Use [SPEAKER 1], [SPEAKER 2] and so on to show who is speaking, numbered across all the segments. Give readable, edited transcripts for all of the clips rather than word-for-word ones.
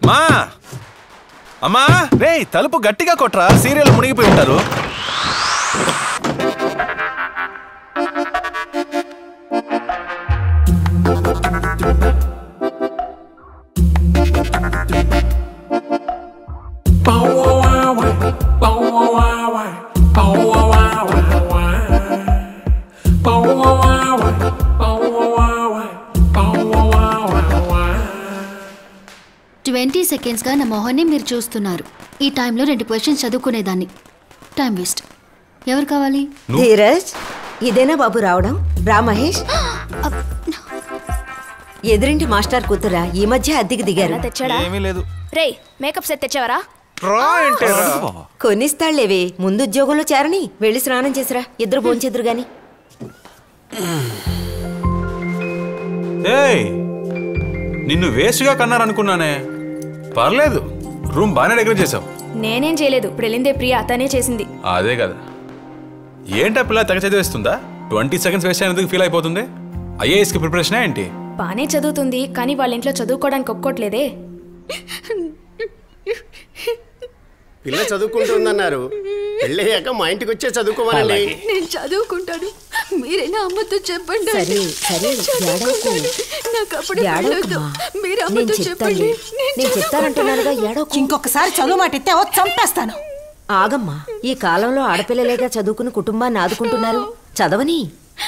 [SPEAKER 1] మా అమ్మా రే తలుపు గట్టిగా కొట్రా, సీరియల్ మునిగిపోయి ఉంటారు.
[SPEAKER 2] సెకండ్స్గా నా మొహాన్ని మీరు చూస్తున్నారు. ఈ టైంలో 2 క్వశ్చన్స్ చదువుకునేదాన్ని. Time waste. ఎవరు కావాలి?
[SPEAKER 3] ధీరజ్, ఇదేనా బాబు రావడం? రా మహేష్. ఎదురింటి మాస్టర్ కూతురా, ఈ మధ్య అద్దెకి దిగారు.
[SPEAKER 1] ఏమీ లేదు.
[SPEAKER 4] రేయ్, మేకప్ సెట్ తెచ్చావరా?
[SPEAKER 3] కొన్నిస్తాళ్లేవే, ముందు ఉద్యోగంలో చేరని. వెళ్ళి స్నానం చేసిరా, ఇద్దరు భోంచెదురు గాని.
[SPEAKER 1] నిన్ను వేస్ట్గా కన్నారనుకున్నానే. పర్లేదు, రూమ్ బాగానే డెకరేట్ చేసావు.
[SPEAKER 4] నేనేం చేయలేదు, ఇప్పుడు వెళ్ళిందే ప్రియా, తనే చేసింది.
[SPEAKER 1] అదే కదా. ఏంటా పిల్ల తెగ చదివేస్తుందా? 20 సెకండ్స్ వేస్ట్ అయినందుకు ఫీల్ అయిపోతుంది. ఐఏఎస్కి ప్రిపరేషన్ ఏంటి?
[SPEAKER 4] బానే చదువుతుంది, కానీ వాళ్ళ ఇంట్లో చదువుకోవడానికి ఒప్పుకోవట్లేదే.
[SPEAKER 5] పిల్ల చదువుకుంటుందన్నారు, పెళ్ళయ్యాక మా ఇంటికి వచ్చే చదువుకోవాలి.
[SPEAKER 2] నేను చదువుకుంటాను, మీరైనా అమ్మతో చెప్పండి.
[SPEAKER 3] నేను చెప్తానంటున్నానుగా, ఏడోకు.
[SPEAKER 6] ఇంకొకసారి చదువు మాట ఎత్తే చంపేస్తాను.
[SPEAKER 3] ఆగమ్మా, ఈ కాలంలో ఆడపిల్లలేగా చదువుకుని కుటుంబాన్ని ఆదుకుంటున్నారు. చదవని.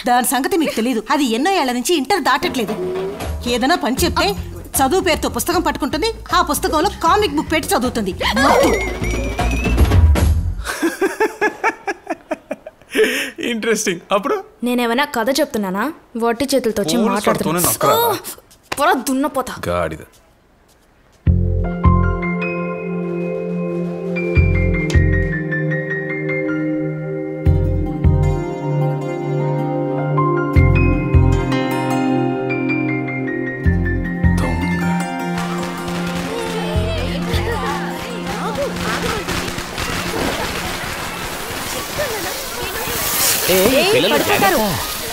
[SPEAKER 6] దాని సంగతి మీకు తెలీదు. అది ఎన్నో ఏళ్ల నుంచి ఇంటర్ దాటట్లేదు. ఏదైనా పని చెప్తే చదువు పేరుతో పుస్తకం పట్టుకుంటుంది, ఆ పుస్తకంలో కామిక్ బుక్ పెట్టి చదువుతుంది.
[SPEAKER 1] ఇంట్రెస్టింగ్. అప్పుడు
[SPEAKER 4] నేనేమైనా కథ చెప్తున్నానా? వట్టి చేతులతో వచ్చి మాట్లాడుతున్నా. దున్నపోతా
[SPEAKER 1] గాడిద.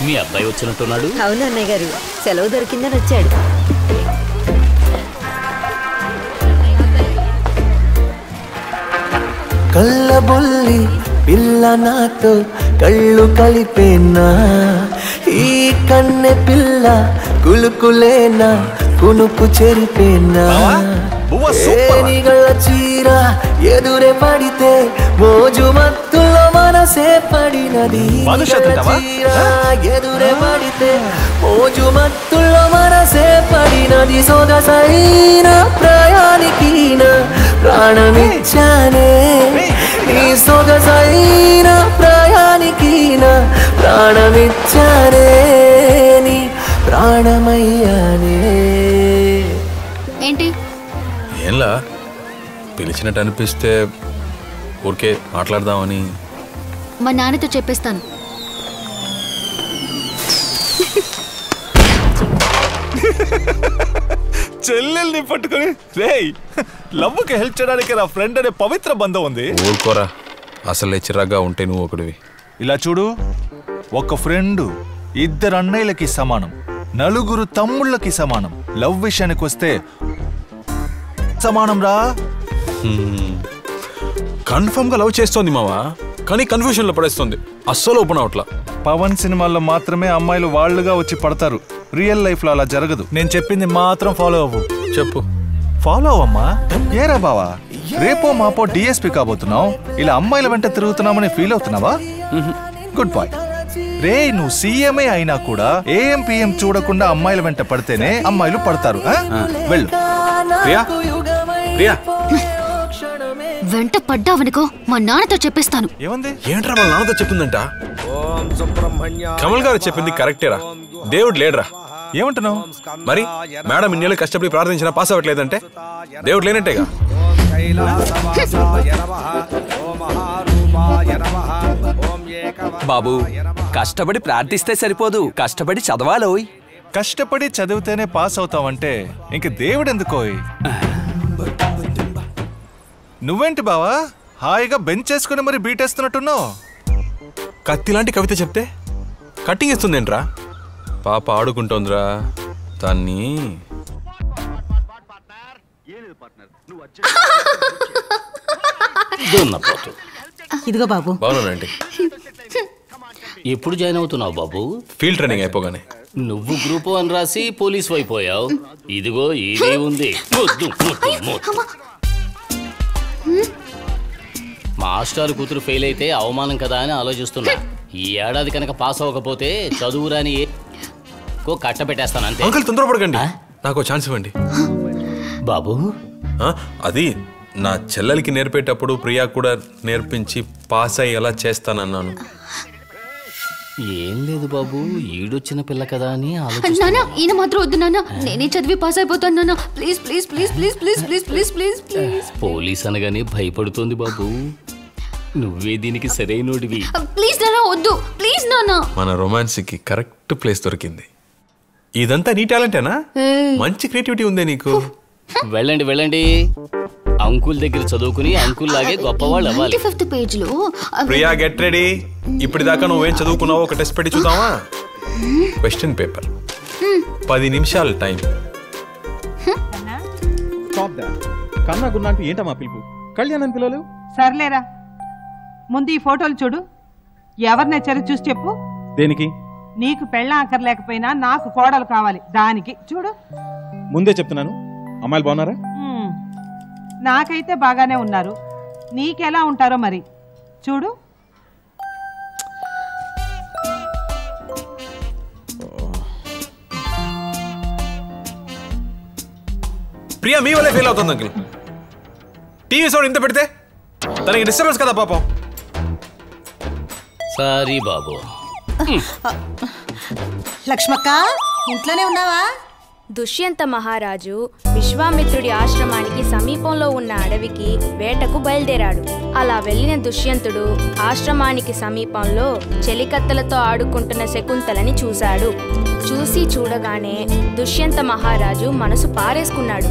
[SPEAKER 7] మీ అబ్బాయి వచ్చినట్టున్నాడు.
[SPEAKER 3] అవును అన్నయ్య గారు, సెలవు దొరికిందని వచ్చాడు.
[SPEAKER 8] కళ్ళబొల్లి పిల్ల నాతో కళ్ళు కలిపేనా, ఈ కన్నె పిల్ల కులుకులేనా, కునుకు చెరిపేనా. ఏనిగళ్ళ చీర ఎదురే పడితే మోజు మత్తులో మనసే పడినది. చీర ఎదురే పడితే మోజు మత్తులో మనసే పడినది. సొగసైన ప్రయాణికి ప్రాణమిచ్చానే, నీ సొగసైన ప్రయాణికి ప్రాణమిచ్చానే, నీ ప్రాణమయ్యానే.
[SPEAKER 2] ఏంటి?
[SPEAKER 1] ఏంలా పిలిచినట్టు అనిపిస్తే ఊరికే మాట్లాడదామని.
[SPEAKER 2] మా నాన్నతో చెప్పేస్తాను.
[SPEAKER 1] చెల్లెల్ని పట్టుకొని రేయ్, లవ్వుకి హెల్ప్ చేయడానికి నా ఫ్రెండ్ అనే పవిత్ర బంధం ఉంది. ఊరుకోరా, అసలే చిరాగ్గా ఉంటే నువ్వు ఒకటివి.
[SPEAKER 9] ఇలా చూడు, ఒక ఫ్రెండ్ 2 అన్నయ్యలకి సమానం, 4 తమ్ముళ్ళకి సమానం. లవ్ విషయానికి వస్తే సమానం రా.
[SPEAKER 1] కన్ఫర్మ్ గా లవ్ చేస్తోంది మావా, కానీ కన్ఫ్యూజన్ లో పడేస్తుంది. అస్సలు ఓపెన్ అవట్లా.
[SPEAKER 9] పవన్ సినిమాల్లో మాత్రమే అమ్మాయిలు వాళ్ళుగా వచ్చి పడతారు, రియల్ లైఫ్ లో అలా జరగదు. నేను చెప్పింది మాత్రం ఫాలో అవ్వు.
[SPEAKER 1] చెప్పు.
[SPEAKER 9] ఫాలో అవ్వమ్మా. ఏరా బావా, రేపో మాపో డిఎస్పీ కాబోతున్నావు, ఇలా అమ్మాయిల వెంట తిరుగుతున్నామని ఫీల్ అవుతున్నావా? Good boy. రే, నువ్వు సీఎంఏ అయినా కూడా ఏఎం పిఎం చూడకుండా అమ్మాయిల వెంట పడితేనే అమ్మాయిలు పడతారు. వెళ్ళు.
[SPEAKER 2] వెంట పడ్డావనుకో, మా నాన్నతో చెప్పేస్తాను.
[SPEAKER 9] ఏముంది?
[SPEAKER 1] ఏంట్రా వాళ్ళ నాన్నతో చెప్పిందంట? కమల్ గారు చెప్పింది కరెక్టేరా, దేవుడు లేడరా.
[SPEAKER 9] ఏమంటున్నావు?
[SPEAKER 1] మరి మేడం ఇన్నేళ్ళు కష్టపడి ప్రార్థించినా పాస్ అవ్వట్లేదంటే దేవుడు లేనట్టేగా.
[SPEAKER 7] బాబు, కష్టపడి ప్రార్థిస్తే సరిపోదు, కష్టపడి చదవాలోయ్.
[SPEAKER 9] కష్టపడి చదివితేనే పాస్ అవుతావంటే ఇంక దేవుడు ఎందుకోయ్? నువ్వేంటి బావా, హాయిగా బెంచ్ చేసుకుని మరి బీటేస్తున్నట్టున్నావు.
[SPEAKER 1] కత్తి లాంటి కవిత చెప్తే కట్టింగ్ ఇస్తుందేంట్రా? పాప ఆడుకుంటోందిరా, దాన్ని
[SPEAKER 6] ఇదిగో బాబు.
[SPEAKER 1] బాగున్నానండి.
[SPEAKER 10] ఎప్పుడు జాయిన్ అవుతున్నావు బాబు?
[SPEAKER 1] ఫీల్డ్ ట్రైనింగ్ అయిపోగానే.
[SPEAKER 10] నువ్వు గ్రూప్ 1 రాసి పోలీసు అయిపోయావు. ఇదిగో ఇదే ఉంది. మాస్టర్ కూతురు ఫెయిల్ అయితే అవమానం కదా అని ఆలోచిస్తున్నా. ఈ ఏడాది కనుక పాస్ అవ్వకపోతే చదువురాని కట్టబెట్టేస్తాను అంతే.
[SPEAKER 1] అంకుల్ తొందరపడకండి, నాకు ఛాన్స్ ఇవ్వండి.
[SPEAKER 10] బాబు
[SPEAKER 1] అది నా చెల్లెలకి నేర్పేటప్పుడు ప్రియా కూడా నేర్పించి పాస్ అయ్యి ఎలా చేస్తానన్నాను.
[SPEAKER 10] ఏం లేదు బాబు, ఈడొచ్చిన పిల్ల కదా అని
[SPEAKER 2] నాన్న ఈయన మాత్రం వద్దు నాన్న, నేనే చదివి పాస్ అయిపోతాను నాన్న. Please please please please please please please please please.
[SPEAKER 10] Police అనగానే భయపడుతోంది బాబు. నువ్వే దీనికి సరైనోడివి.
[SPEAKER 2] ప్లీజ్ నాన్న వద్దు, ప్లీజ్ నాన్న.
[SPEAKER 1] మన రొమాన్స్ కి కరెక్ట్ ప్లేస్ దొరికింది. ఇదంతా నీ టాలెంటేనా? మంచి క్రియేటివిటీ ఉందే నీకు.
[SPEAKER 10] వెళ్ళండి వెళ్ళండి, అంకుల్ దగ్గర చదువుకుని అంకుల్ లాగే గొప్పవాళ్ళు అవ్వాలి.
[SPEAKER 2] 95th పేజ్ లో
[SPEAKER 1] ప్రియా గెట్ రెడీ. ఇప్పటిదాకా నువ్వేం చదువుకున్నావో ఒక టెస్ట్ పెట్టి చూద్దామా? క్వశ్చన్ పేపర్, 10 నిమిషాలు టైం.
[SPEAKER 11] కన్నా గున్నా అంటే ఏంటమ్మా పిలుపు? కళ్యాణ్ పిల్లలు
[SPEAKER 12] సర్లేరా, ముందు ఈ ఫోటోలు చూడు. ఎవరు నచ్చారో చూసి చెప్పు.
[SPEAKER 11] దేనికి?
[SPEAKER 12] నీకు పెళ్ళం అక్కర్లేకపోయినా నాకు కోడలు కావాలి, దానికి చూడు.
[SPEAKER 11] ముందే చెప్తున్నాను, అమ్మాయిలు బాగున్నారా?
[SPEAKER 12] నాకైతే బాగానే ఉన్నారు, నీకెలా ఉంటారో మరి చూడు.
[SPEAKER 1] ప్రియా మీ వల్లే ఫెయిల్ అవుతుంది అంకుల్. టీవీ సౌండ్ ఇంత పెడితే తనకి డిస్టర్బెన్స్ కదా పాపం.
[SPEAKER 10] సారీ బాబు.
[SPEAKER 6] లక్ష్మక్క ఇంట్లోనే ఉన్నావా?
[SPEAKER 4] దుష్యంత మహారాజు విశ్వామిత్రుడి ఆశ్రమానికి సమీపంలో ఉన్న అడవికి వేటకు బయలుదేరాడు. అలా వెళ్ళిన దుష్యంతుడు ఆశ్రమానికి సమీపంలో చెలికత్తెలతో ఆడుకుంటున్న శకుంతలని చూశాడు. చూడగానే దుష్యంత మహారాజు మనసు పారేసుకున్నాడు.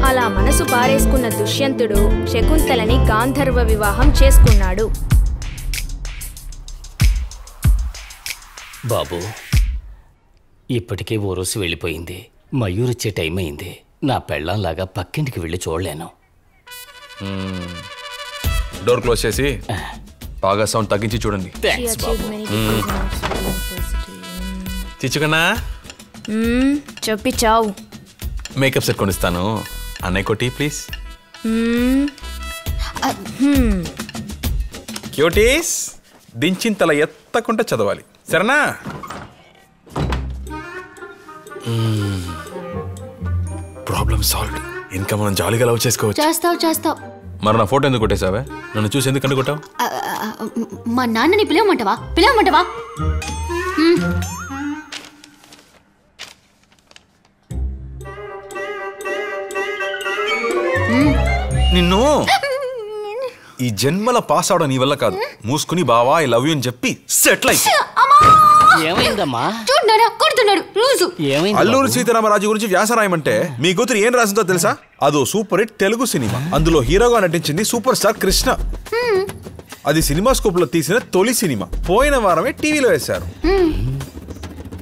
[SPEAKER 4] అలా మనసు పారేసుకున్న దుష్యంతుడు శకుంతలని గాంధర్వ వివాహం చేసుకున్నాడు.
[SPEAKER 10] బాబు ఇప్పటికే ఓ రోజు వెళ్ళిపోయింది, మయూర్ వచ్చే టైం అయింది. నా పెళ్ళంలాగా పక్కింటికి వెళ్ళి చూడలేను.
[SPEAKER 1] డోర్ క్లోజ్ చేసి బాగా సౌండ్ తగ్గించి చూడండి. చిచ్చుకన్నా
[SPEAKER 4] చెప్పి చావు.
[SPEAKER 1] మేకప్ సెట్ కొనిస్తాను, అన్నయ్య కొట్టి ప్లీజ్. క్యూటీస్ దించిన తల ఎత్తకుండా చదవాలి, సరేనా? Problem solved. ఇంకా మనం జాలీగా లవ్ చేసుకోవచ్చు.
[SPEAKER 2] చేస్తావు.
[SPEAKER 1] మరి నా ఫోటో ఎందుకు కొట్టేసావే? నన్ను చూసి ఎందుకు అనుకుంటావు?
[SPEAKER 2] మా నాన్నని పిలవమంటావా?
[SPEAKER 1] నిన్ను ఈ జన్మల పాస్ అవడం నీ వల్ల కాదు. మూసుకుని బావా ఐ లవ్ యూ అని చెప్పి సెటిల్ అయ్యి.
[SPEAKER 10] ఏమైందమ్మా?
[SPEAKER 1] అల్లూరి సీతారామరాజు గురించి వ్యాస రాయమంటే మీ కూతురు ఏం రాసిందో తెలుసా? అదో సూపర్ హిట్ తెలుగు సినిమా. అందులో హీరోగా నటించింది సూపర్ స్టార్ కృష్ణ. అది సినిమా స్కోప్ లో తీసిన తొలి సినిమా. పోయిన వారమే టీవీలో వేశారు.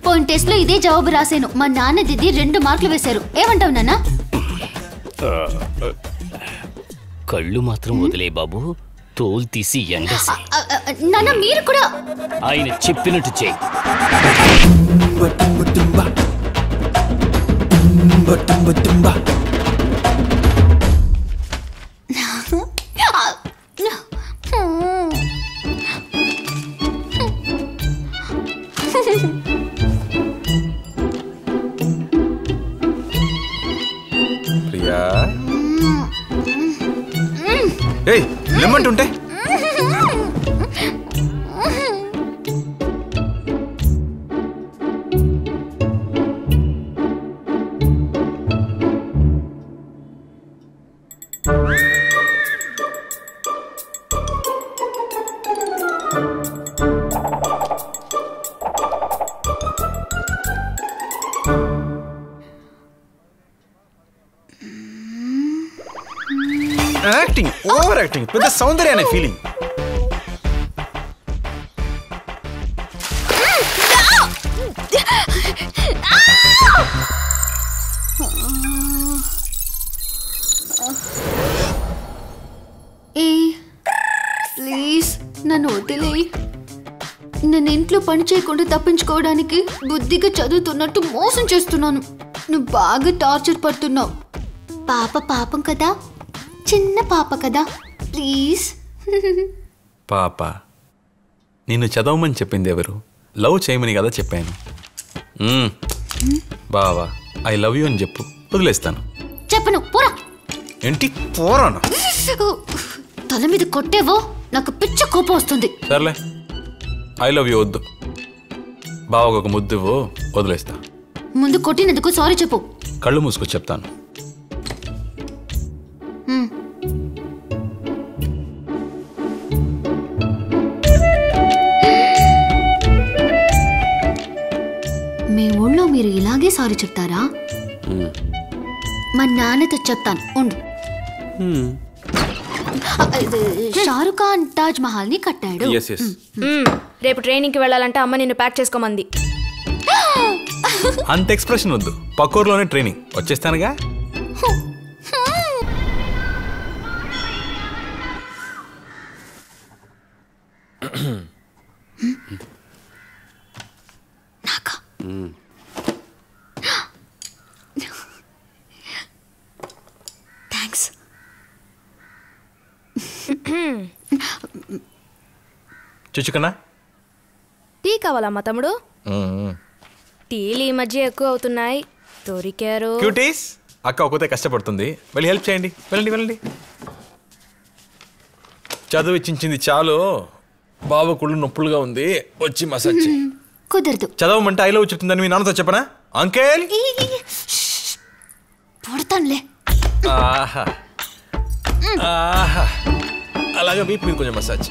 [SPEAKER 2] పోయిన టెస్ట్ లో ఇదే జవాబు రాశాను. మా నాన్న దిద్ది 2 మార్కులు వేశారు. ఏమంటావు నాన్న?
[SPEAKER 10] కళ్ళు మాత్రం వదిలే బాబు, తోలు తీసి ఎండసి.
[SPEAKER 2] నాన్న మీరు కూడా
[SPEAKER 10] ఆయన చెప్పినట్టు చేయి.
[SPEAKER 1] ప్రియా ఏయ్ లెమ్మంటుంటే యాక్టింగ్, ఓవర్ యాక్టింగ్, పెద్ద సౌందర్య అనే ఫీలింగ్.
[SPEAKER 2] ఏ ప్లీజ్ నన్ను వదిలేయి. నేను ఇంట్లో పని చేయకుండా తప్పించుకోవడానికి బుద్ధిగా చదువుతున్నట్టు మోసం చేస్తున్నాను. నువ్వు బాగా టార్చర్ పడుతున్నావు. పాపం కదా, చిన్న పాప కదా, ప్లీజ్.
[SPEAKER 13] పాప నిన్ను చదవమని చెప్పింది ఎవరు? లవ్ చేయమని కదా చెప్పాను. బావా ఐ లవ్ యూ అని చెప్పు, వదిలేస్తాను.
[SPEAKER 2] చెప్పను, పోరా.
[SPEAKER 1] ఏంటి పోరాను?
[SPEAKER 2] తల మీద కొట్టేవో నాకు పిచ్చ కోపం వస్తుంది.
[SPEAKER 13] సర్లే ఐ లవ్ యూ వద్దు, బావకు ఒక ముద్దు వదిలేస్తా.
[SPEAKER 2] ముందు కొట్టినందుకు సారీ చెప్పు.
[SPEAKER 13] కళ్ళు మూసుకొని చెప్తాను.
[SPEAKER 2] మీ ఊళ్ళో మీరు ఇలాగే సారీ చెప్తారా? మా నాన్నతో చెప్తాను, ఉండు. షారుఖ్ ఖాన్ తాజ్ మహల్ ని కట్టాడు.
[SPEAKER 4] రేపు ట్రైనింగ్ కి వెళ్ళాలంటే అమ్మ నిన్ను ప్యాక్ చేసుకోమంది.
[SPEAKER 13] అంత ఎక్స్ప్రెషన్ వద్దు, పక్కూరులోనే ట్రైనింగ్, వచ్చేస్తానుగా.
[SPEAKER 2] థ్యాంక్స్.
[SPEAKER 13] చూచుకన్నా
[SPEAKER 4] టీ కావాలమ్మా తమ్ముడు? టీలు ఈ మధ్య ఎక్కువ అవుతున్నాయి, దొరికారు.
[SPEAKER 13] క్యూటీస్ అక్క ఒక్కతే కష్టపడుతుంది, వెళ్ళి హెల్ప్ చేయండి. వెళ్ళండి. చదువు ఇచ్చింది చాలు, బాబు కుళ్ళు నొప్పులుగా ఉంది, వచ్చి మసాజ్ చేయి.
[SPEAKER 2] కుదరదు.
[SPEAKER 13] చదవమంటే ఐ లవ్ చెప్తుందని మీ నాన్నతో చెప్పనా? అంకేల్
[SPEAKER 2] పడతానులే.
[SPEAKER 13] ఆహా అలాగే వీపు మీద కొంచెం మసాజ్.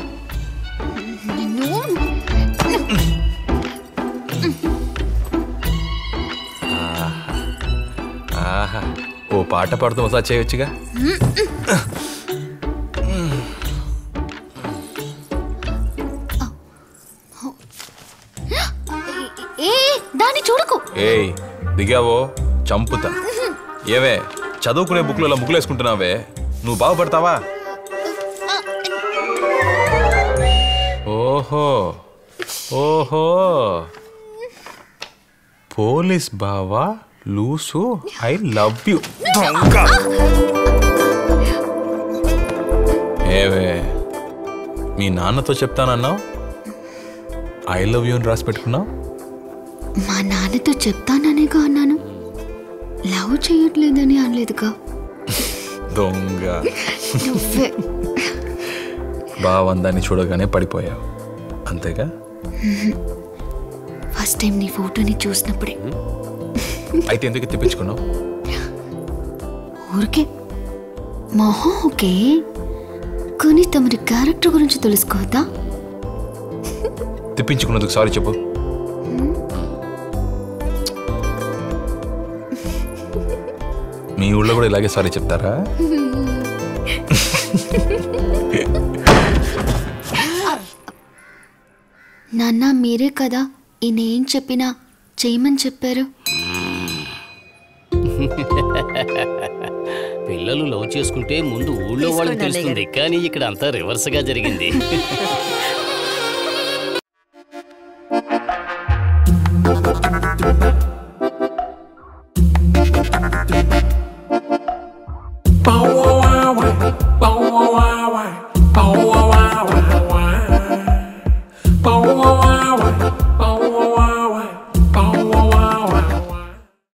[SPEAKER 13] ఆహా ఓ పాట పాడుతూ మసాజ్ చేయొచ్చుగా.
[SPEAKER 2] దాన్ని చూడకు.
[SPEAKER 13] ఏయ్ దిగావో చంపుతా. ఏవే చదువుకునే బుక్లలో ముగ్గులు వేసుకుంటున్నావే, నువ్వు బాగుపడతావా? ఓహో పోలీస్ బావా లూసు, ఐ లవ్ యూ. ఏవే మీ నాన్నతో చెప్తానన్నావు, ఐ లవ్ యూ అని రాసి పెట్టుకున్నావు.
[SPEAKER 2] మా నాన్నతో చెప్తాననేగా అన్నాను, లవ్ చేయట్లేదని అనలేదుగా.
[SPEAKER 13] దొంగ. బావందాన్ని చూడగానే పడిపోయావు అంతేగా?
[SPEAKER 2] ఫస్ట్ టైం నీ ఫోటోని చూసినప్పుడే.
[SPEAKER 13] అయితే ఎందుకు తెప్పించుకున్నావు?
[SPEAKER 2] ఊరికే మొహం ఓకే, కానీ తమరి క్యారెక్టర్ గురించి తెలుసుకోవద్దా?
[SPEAKER 13] తెప్పించుకున్నందుకు సారీ చెప్పు. మీ ఊళ్ళో కూడా ఇలాగే సారీ చెప్తారా?
[SPEAKER 2] నాన్న మీరే కదా ఈయన ఏం చెప్పినా చేయమని చెప్పారు.
[SPEAKER 10] పిల్లలు లవ్ చేసుకుంటే ముందు ఊళ్ళో వాళ్ళకి తెలుస్తుంది, కానీ ఇక్కడ అంతా రివర్స్ గా జరిగింది.
[SPEAKER 8] Bow